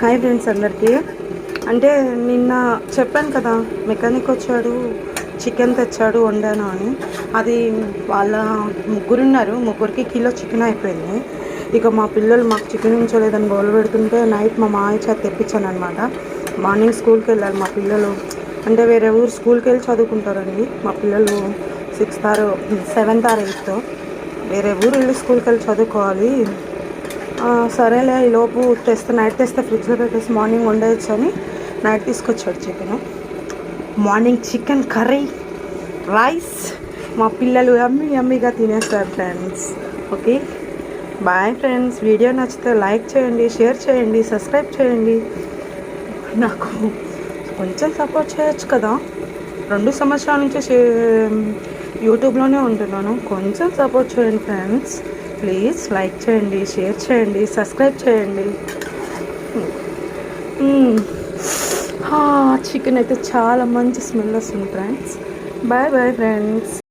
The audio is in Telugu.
హాయ్ ఫ్రెండ్స్ అందరికీ. అంటే నిన్న చెప్పాను కదా, మెకానిక్ వచ్చాడు, చికెన్ తెచ్చాడు, వండాను అని. అది వాళ్ళ ముగ్గురున్నారు, ముగ్గురికి కిలో చికెన్ అయిపోయింది. ఇక మా పిల్లలు మాకు చికెన్ ఉంచలేదని గోలు పెడుతుంటే నైట్ మా మాయ చేత తెప్పించాను అనమాట. మార్నింగ్ స్కూల్కి వెళ్ళాలి మా పిల్లలు. అంటే వేరే ఊరు స్కూల్కి వెళ్ళి చదువుకుంటారండి మా పిల్లలు. 7th or 8th వేరే ఊరు వెళ్ళి స్కూల్కి వెళ్ళి చదువుకోవాలి. సరేలే ఈలోపు నైట్ తెస్తే ఫ్రిడ్జ్లో పెట్టేసి మార్నింగ్ వండేయచ్చు అని నైట్ తీసుకొచ్చాడు chicken. Morning chicken curry, rice, మా పిల్లలు యమ్మీగా తినేస్తారు friends. Okay, bye friends. Video నచ్చితే లైక్ చేయండి, షేర్ చేయండి, సబ్స్క్రైబ్ చేయండి. నాకు కొంచెం సపోర్ట్ చేయొచ్చు కదా. 2 సంవత్సరాల నుంచి యూట్యూబ్లోనే ఉంటున్నాను. కొంచెం సపోర్ట్ చేయండి ఫ్రెండ్స్. ప్లీజ్ లైక్ చేయండి, షేర్ చేయండి, సబ్స్క్రైబ్ చేయండి. చికెన్ అయితే చాలా మంచి స్మెల్ వస్తుంది ఫ్రెండ్స్. Bye bye friends.